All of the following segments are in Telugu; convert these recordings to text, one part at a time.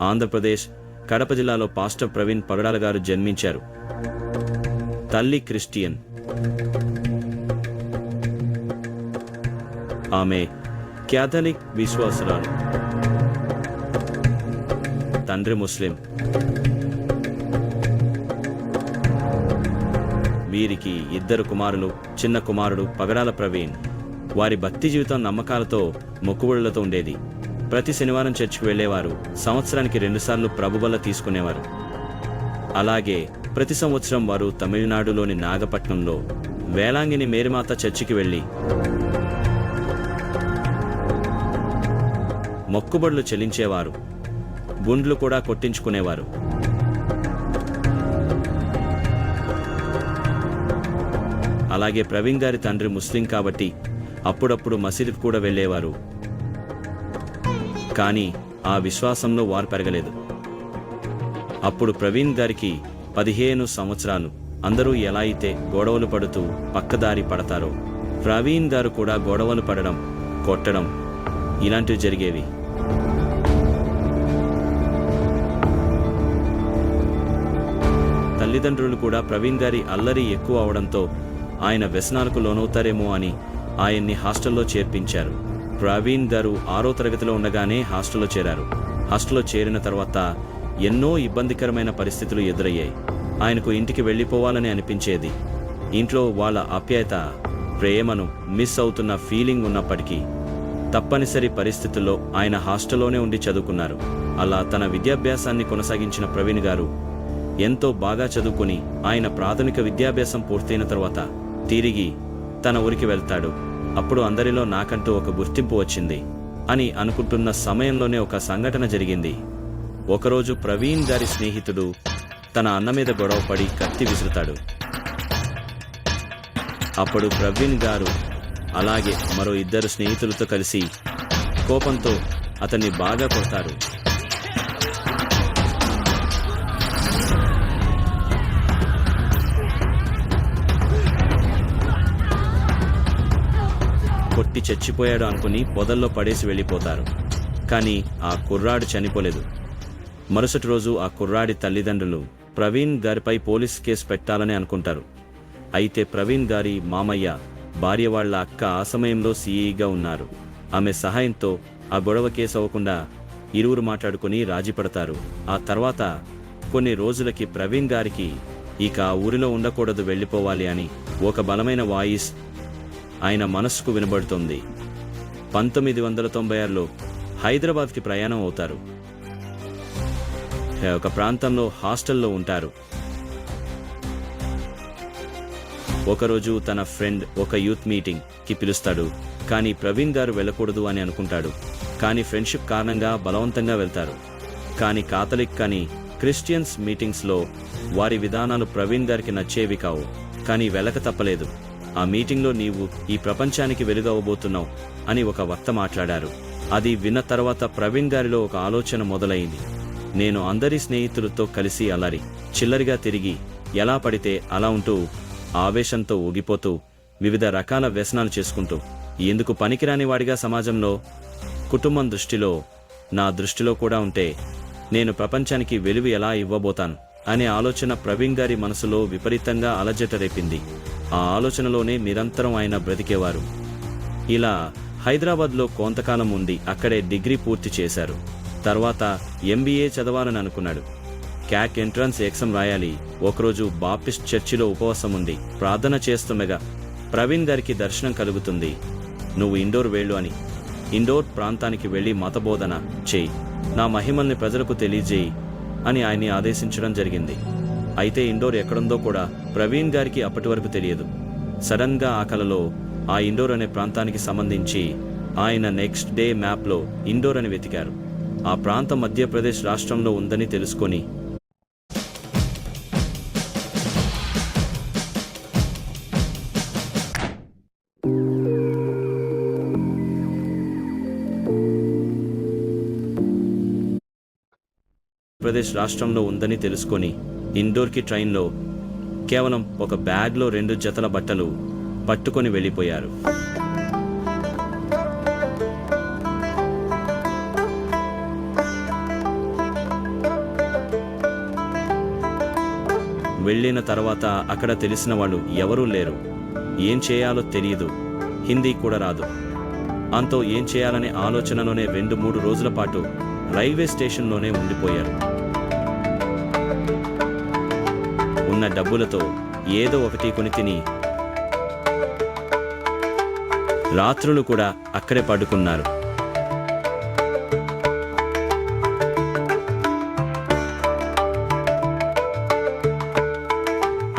ఆంధ్రప్రదేశ్ కడప జిల్లాలో పాస్టర్ ప్రవీణ్ పగడాల గారు జన్మించారు. తల్లి క్రిస్టియన్. ఆమె క్యాథలిక్ విశ్వాసురాలు. తండ్రి ముస్లిం. వీరికి 2 కుమారులు. చిన్న కుమారుడు పగడాల ప్రవీణ్. వారి భక్తి జీవితం నమ్మకాలతో, మొక్కుబడులతో ఉండేది. ప్రతి శనివారం చర్చికి వెళ్లేవారు. సంవత్సరానికి 2 సార్లు ప్రభుబల్ల తీసుకునేవారు. అలాగే ప్రతి సంవత్సరం వారు తమిళనాడులోని నాగపట్నంలో వేలాంగిని మేరీమాత చర్చికి వెళ్లి మొక్కుబడులు చెల్లించేవారు. గుండ్లు కూడా కొట్టించుకునేవారు. అలాగే ప్రవీణ్ గారి తండ్రి ముస్లిం కాబట్టి అప్పుడప్పుడు మసీదుకు కూడా వెళ్లేవారు. కానీ ఆ విశ్వాసంలో వారు పెరగలేదు. అప్పుడు ప్రవీణ్ గారికి 15 సంవత్సరాలు. అందరూ ఎలా అయితే గొడవలు పడుతూ పక్కదారి పడతారో ప్రవీణ్ గారు కూడా గొడవలు పడడం, కొట్టడం ఇలాంటివి జరిగేవి. తల్లిదండ్రులు కూడా ప్రవీణ్ గారి అల్లరి ఎక్కువ అవడంతో ఆయన వ్యసనాలకు లోనవుతారేమో అని ఆయన్ని హాస్టల్లో చేర్పించారు. ప్రవీణ్ గారు 6వ తరగతిలో ఉండగానే హాస్టల్లో చేరారు. హాస్టల్లో చేరిన తర్వాత ఎన్నో ఇబ్బందికరమైన పరిస్థితులు ఎదురయ్యాయి. ఆయనకు ఇంటికి వెళ్ళిపోవాలని అనిపించేది. ఇంట్లో వాళ్ళ ఆప్యాయత, ప్రేమను మిస్ అవుతున్న ఫీలింగ్ ఉన్నప్పటికీ తప్పనిసరి పరిస్థితుల్లో ఆయన హాస్టల్లోనే ఉండి చదువుకున్నారు. అలా తన విద్యాభ్యాసాన్ని కొనసాగించిన ప్రవీణ్ గారు ఎంతో బాగా చదువుకుని ఆయన ప్రాథమిక విద్యాభ్యాసం పూర్తయిన తర్వాత తిరిగి తన ఊరికి వెళ్తాడు. అప్పుడు అందరిలో నాకంటూ ఒక గుర్తింపు వచ్చింది అని అనుకుంటున్న సమయంలోనే ఒక సంఘటన జరిగింది. ఒకరోజు ప్రవీణ్ గారి స్నేహితుడు తన అన్న మీద గొడవపడి కత్తి విసురుతాడు. అప్పుడు ప్రవీణ్ గారు అలాగే మరో 2 స్నేహితులతో కలిసి కోపంతో అతన్ని బాగా కొడతారు. కొట్టి చచ్చిపోయాడు అనుకుని పొదల్లో పడేసి వెళ్ళిపోతారు. కానీ ఆ కుర్రాడు చనిపోలేదు. మరుసటి రోజు ఆ కుర్రాడి తల్లిదండ్రులు ప్రవీణ్ గారిపై పోలీస్ కేసు పెట్టాలని అనుకుంటారు. అయితే ప్రవీణ్ గారి మామయ్య భార్య వాళ్ల అక్క ఆ సమయంలో సీఈగా ఉన్నారు. ఆమె సహాయంతో ఆ గొడవ కేసు అవ్వకుండా ఇరువురు మాట్లాడుకుని రాజీ పడతారు. ఆ తర్వాత కొన్ని రోజులకి ప్రవీణ్ గారికి ఇక ఆ ఊరిలో ఉండకూడదు, వెళ్ళిపోవాలి అని ఒక బలమైన వాయిస్ ఆయన మనస్సుకు వినబడుతుంది. 1996లో హైదరాబాద్కి ప్రయాణం అవుతారు. ఒక ప్రాంతంలో హాస్టల్లో ఉంటారు. ఒకరోజు తన ఫ్రెండ్ ఒక యూత్ మీటింగ్ కి పిలుస్తాడు. కానీ ప్రవీణ్ గారు వెళ్ళకూడదు అని అనుకుంటాడు. కానీ ఫ్రెండ్షిప్ కారణంగా బలవంతంగా వెళ్తారు. కానీ కాథలిక్ కానీ క్రిస్టియన్స్ మీటింగ్స్లో వారి విధానాలు ప్రవీణ్ గారికి నచ్చేవి కావు. కానీ వెళ్ళక తప్పలేదు. ఆ మీటింగ్లో నీవు ఈ ప్రపంచానికి వెలుగవబోతున్నావు అని ఒక వక్త మాట్లాడారు. అది విన్న తర్వాత ప్రవీణ్ గారిలో ఒక ఆలోచన మొదలైంది. నేను అందరి స్నేహితులతో కలిసి అల్లరి చిల్లరిగా తిరిగి ఎలా పడితే అలా ఉంటూ ఆవేశంతో ఊగిపోతూ వివిధ రకాల వ్యసనాలు చేసుకుంటూ ఎందుకు పనికిరాని వాడిగా సమాజంలో, కుటుంబం దృష్టిలో, నా దృష్టిలో కూడా ఉంటే నేను ప్రపంచానికి వెలుగు ఎలా ఇవ్వబోతాను అనే ఆలోచన ప్రవీణ్ గారి మనసులో విపరీతంగా అలజట రేపింది. ఆ ఆలోచనలోనే నిరంతరం ఆయన బ్రతికేవారు. ఇలా హైదరాబాద్లో కొంతకాలం ఉండి అక్కడే డిగ్రీ పూర్తి చేశారు. తర్వాత MBA చదవాలని అనుకున్నాడు. క్యాక్ ఎంట్రన్స్ ఎగ్జామ్ రాయాలి. ఒకరోజు బాప్టిస్ట్ చర్చిలో ఉపవాసం ఉంది ప్రార్థన చేస్తుండగా ప్రవీణ్ గారికి దర్శనం కలుగుతుంది. నువ్వు ఇండోర్ వెళ్ళు అని. ఇండోర్ ప్రాంతానికి వెళ్లి మతబోధన చేయి, నా మహిమల్ని ప్రజలకు తెలియజేయి అని ఆయన్ని ఆదేశించడం జరిగింది. అయితే ఇండోర్ ఎక్కడుందో కూడా ప్రవీణ్ గారికి అప్పటి వరకు తెలియదు. సడన్ గా ఆ కలలో ఆ ఇండోర్ అనే ప్రాంతానికి సంబంధించి ఆయన నెక్స్ట్ డే మ్యాప్లో ఇండోర్ అని వెతికారు. ఆ ప్రాంతం మధ్యప్రదేశ్ రాష్ట్రంలో ఉందని తెలుసుకొని ఇండోర్కి ట్రైన్లో కేవలం ఒక బ్యాగ్లో 2 జతల బట్టలు పట్టుకొని వెళ్ళిపోయారు. వెళ్ళిన తర్వాత అక్కడ తెలిసిన వాళ్ళు ఎవరూ లేరు. ఏం చేయాలో తెలియదు, హిందీ కూడా రాదు. అంతో ఏం చేయాలనే ఆలోచనలోనే 2-3 రోజుల పాటు రైల్వే స్టేషన్లోనే ఉండిపోయారు. ఉన్న డబ్బులతో ఏదో ఒకటి కొని తిని రాత్రులు కూడా అక్కడే పడుకున్నారు.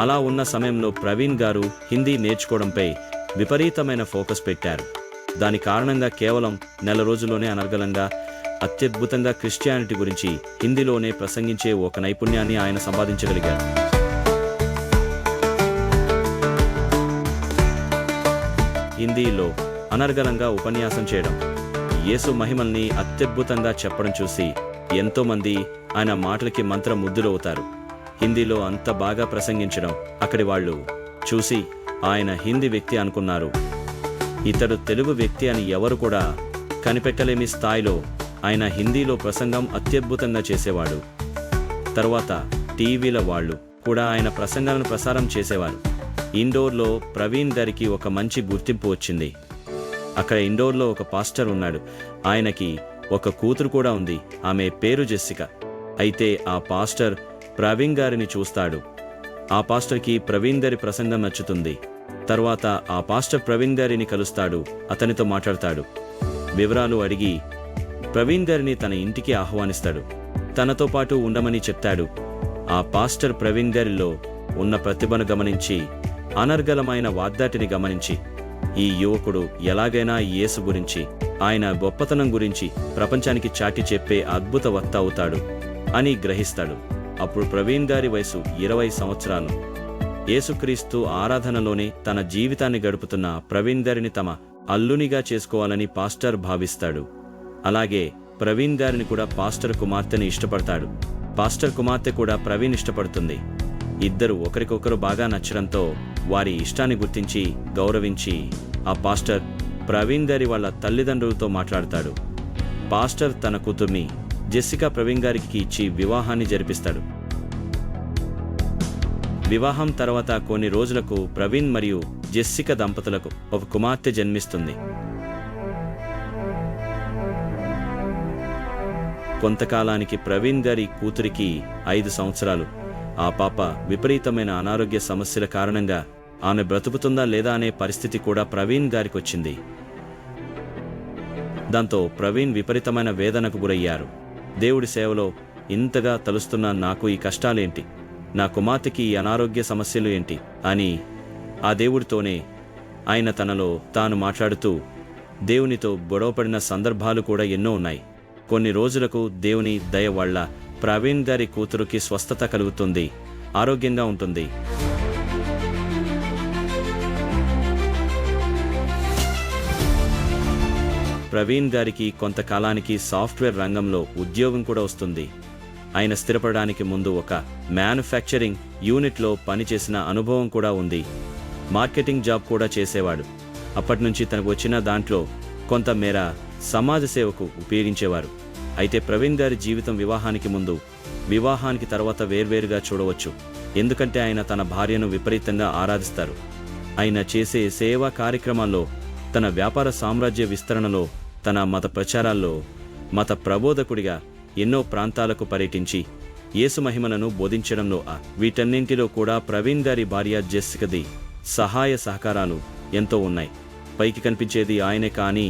అలా ఉన్న సమయంలో ప్రవీణ్ గారు హిందీ నేర్చుకోవడంపై విపరీతమైన ఫోకస్ పెట్టారు. దాని కారణంగా కేవలం 4 రోజుల్లోనే అనర్గళంగా అత్యద్భుతంగా క్రిస్టియానిటీ గురించి హిందీలోనే ప్రసంగించే ఒక నైపుణ్యాన్ని ఆయన సంపాదించగలిగారు. హిందీలో అనర్గళంగా ఉపన్యాసం చేయడం, యేసు మహిమల్ని అత్యద్భుతంగా చెప్పడం చూసి ఎంతోమంది ఆయన మాటలకి మంత్రముగ్ధులవుతారు. హిందీలో అంత బాగా ప్రసంగించడం అక్కడి వాళ్ళు చూసి ఆయన హిందీ వ్యక్తి అనుకున్నారు. ఇతడు తెలుగు వ్యక్తి అని ఎవరు కూడా కనిపెట్టలేని స్థాయిలో ఆయన హిందీలో ప్రసంగం అత్యద్భుతంగా చేసేవాడు. తర్వాత టీవీల వాళ్ళు కూడా ఆయన ప్రసంగాలను ప్రసారం చేసేవారు. ఇండోర్లో ప్రవీణ్ గారికి ఒక మంచి గుర్తింపు వచ్చింది. అక్కడ ఇండోర్లో ఒక పాస్టర్ ఉన్నాడు. ఆయనకి ఒక కూతురు కూడా ఉంది. ఆమె పేరు జెస్సికా. అయితే ఆ పాస్టర్ ప్రవీణ్ గారిని చూస్తాడు. ఆ పాస్టర్కి ప్రవీణ్ గారి ప్రసంగం నచ్చుతుంది. తర్వాత ఆ పాస్టర్ ప్రవీణ్ గారిని కలుస్తాడు. అతనితో మాట్లాడతాడు. వివరాలు అడిగి ప్రవీణ్ గారిని తన ఇంటికి ఆహ్వానిస్తాడు. తనతో పాటు ఉండమని చెప్తాడు. ఆ పాస్టర్ ప్రవీణ్ గారిలో ఉన్న ప్రతిభను గమనించి, అనర్గళమైన వాగ్దాటిని గమనించి, ఈ యువకుడు ఎలాగైనా యేసు గురించి, ఆయన గొప్పతనం గురించి ప్రపంచానికి చాటి చెప్పే అద్భుత వక్త అవుతాడు అని గ్రహిస్తాడు. అప్పుడు ప్రవీణ్ గారి వయసు 20 సంవత్సరాలు. యేసుక్రీస్తు ఆరాధనలోనే తన జీవితాన్ని గడుపుతున్న ప్రవీణ్ గారిని తమ అల్లునిగా చేసుకోవాలని పాస్టర్ భావిస్తాడు. అలాగే ప్రవీణ్ గారిని కూడా పాస్టర్ కుమార్తెని ఇష్టపడతాడు. పాస్టర్ కుమార్తె కూడా ప్రవీణ్ ఇష్టపడుతుంది. ఇద్దరు ఒకరికొకరు బాగా నచ్చడంతో వారి ఇష్టాన్ని గుర్తించి గౌరవించి ఆ పాస్టర్ ప్రవీణ్ గారి వాళ్ళ తల్లిదండ్రులతో మాట్లాడతాడు. పాస్టర్ తన కూతుర్ని జెస్సికా ప్రవీణ్ గారికి ఇచ్చి వివాహాన్ని జరిపిస్తాడు. వివాహం తర్వాత కొన్ని రోజులకు ప్రవీణ్ మరియు జెస్సికా దంపతులకు ఒక కుమార్తె జన్మిస్తుంది. కొంతకాలానికి ప్రవీణ్ గారి కూతురికి 5 సంవత్సరాలు. ఆ పాప విపరీతమైన అనారోగ్య సమస్యల కారణంగా ఆమె బ్రతుకుతుందా లేదా అనే పరిస్థితి కూడా ప్రవీణ్ గారికి వచ్చింది. దాంతో ప్రవీణ్ విపరీతమైన వేదనకు గురయ్యారు. దేవుడి సేవలో ఇంతగా తలుస్తున్న నాకు ఈ కష్టాలేంటి, నా కుమార్తెకి ఈ అనారోగ్య సమస్యలు ఏంటి అని ఆ దేవుడితోనే ఆయన తనలో తాను మాట్లాడుతూ దేవునితో గొడవపడిన సందర్భాలు కూడా ఎన్నో ఉన్నాయి. కొన్ని రోజులకు దేవుని దయ వల్ల ప్రవీణ్ గారి కూతురుకి స్వస్థత కలుగుతుంది, ఆరోగ్యంగా ఉంటుంది. ప్రవీణ్ గారికి కొంతకాలానికి సాఫ్ట్వేర్ రంగంలో ఉద్యోగం కూడా వస్తుంది. ఆయన స్థిరపడడానికి ముందు ఒక మ్యానుఫ్యాక్చరింగ్ యూనిట్లో పనిచేసిన అనుభవం కూడా ఉంది. మార్కెటింగ్ జాబ్ కూడా చేసేవాడు. అప్పటినుంచి తనకు వచ్చిన దాంట్లో కొంత మేర సమాజ సేవకు ఉపయోగించేవారు. అయితే ప్రవీణ్ గారి జీవితం వివాహానికి ముందు, వివాహానికి తర్వాత వేర్వేరుగా చూడవచ్చు. ఎందుకంటే ఆయన తన భార్యను విపరీతంగా ఆరాధిస్తారు. ఆయన చేసే సేవా కార్యక్రమాల్లో, తన వ్యాపార సామ్రాజ్య విస్తరణలో, తన మత ప్రచారాల్లో మత ప్రబోధకుడిగా ఎన్నో ప్రాంతాలకు పర్యటించి యేసు మహిమలను బోధించడంలో వీటన్నింటిలో కూడా ప్రవీణ్ గారి భార్య జెస్సికాది సహాయ సహకారాలు ఎంతో ఉన్నాయి. పైకి కనిపించేది ఆయనే, కానీ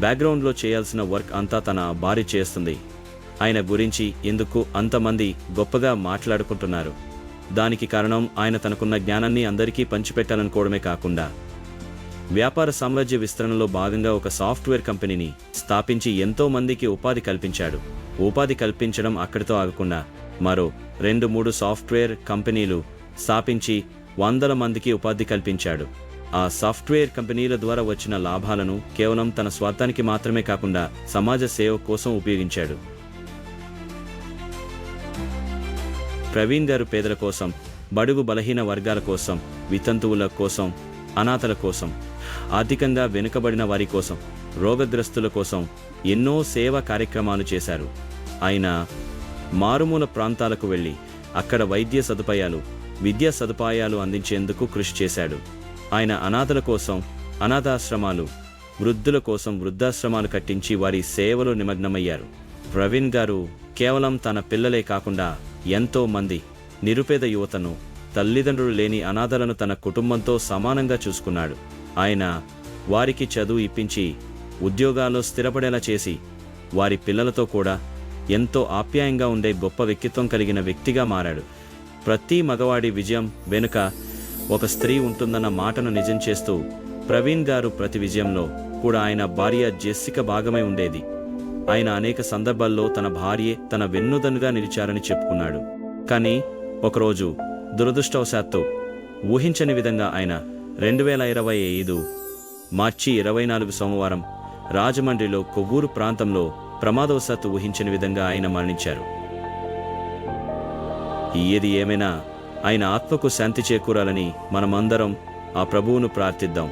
బ్యాక్గ్రౌండ్లో చేయాల్సిన వర్క్ అంతా తన భార్య చేస్తుంది. ఆయన గురించి ఎందుకు అంతమంది గొప్పగా మాట్లాడుకుంటున్నారు? దానికి కారణం ఆయన తనకున్న జ్ఞానాన్ని అందరికీ పంచిపెట్టాలనుకోవడమే కాకుండా వ్యాపార సామ్రాజ్య విస్తరణలో భాగంగా ఒక సాఫ్ట్వేర్ కంపెనీని స్థాపించి ఎంతో మందికి ఉపాధి కల్పించాడు. ఉపాధి కల్పించడం అక్కడితో ఆగకుండా మరో 2-3 సాఫ్ట్వేర్ కంపెనీలు స్థాపించి 100 మందికి ఉపాధి కల్పించాడు. ఆ సాఫ్ట్వేర్ కంపెనీల ద్వారా వచ్చిన లాభాలను కేవలం తన స్వార్థానికి మాత్రమే కాకుండా సమాజ సేవ కోసం ఉపయోగించాడు. ప్రవీణ్ గారు పేదల కోసం, బడుగు బలహీన వర్గాల కోసం, వితంతువుల కోసం, అనాథల కోసం, ఆర్థికంగా వెనుకబడిన వారి కోసం, రోగగ్రస్తుల కోసం ఎన్నో సేవా కార్యక్రమాలు చేశారు. ఆయన మారుమూల ప్రాంతాలకు వెళ్ళి అక్కడ వైద్య సదుపాయాలు, విద్యా సదుపాయాలు అందించేందుకు కృషి చేశాడు. ఆయన అనాథల కోసం అనాథాశ్రమాలు, వృద్ధుల కోసం వృద్ధాశ్రమాలు కట్టించి వారి సేవలో నిమగ్నమయ్యారు. ప్రవీణ్ గారు కేవలం తన పిల్లలే కాకుండా ఎంతో మంది నిరుపేద యువతను, తల్లిదండ్రులు లేని అనాథలను తన కుటుంబంతో సమానంగా చూసుకున్నాడు. ఆయన వారికి చదువు ఇప్పించి ఉద్యోగాల్లో స్థిరపడేలా చేసి వారి పిల్లలతో కూడా ఎంతో ఆప్యాయంగా ఉండే గొప్ప వ్యక్తిత్వం కలిగిన వ్యక్తిగా మారాడు. ప్రతి మగవాడి విజయం వెనుక ఒక స్త్రీ ఉంటుందన్న మాటను నిజం చేస్తూ ప్రవీణ్ గారు ప్రతి విజయంలో కూడా ఆయన భార్య జెస్సిక భాగమై ఉండేది. ఆయన అనేక సందర్భాల్లో తన భార్యే తన వెన్నుదన్నుగా నిలిచారని చెప్పుకున్నాడు. కానీ ఒకరోజు దురదృష్టవశాత్తు ఊహించని విధంగా ఆయన 2025 మార్చి 24 సోమవారం రాజమండ్రిలో కొవ్వూరు ప్రాంతంలో ప్రమాదవశాత్తు ఊహించని విధంగా ఆయన మరణించారు. ఏది ఏమైనా ఆయన ఆత్మకు శాంతి చేకూరాలని మనమందరం ఆ ప్రభువును ప్రార్థిద్దాం.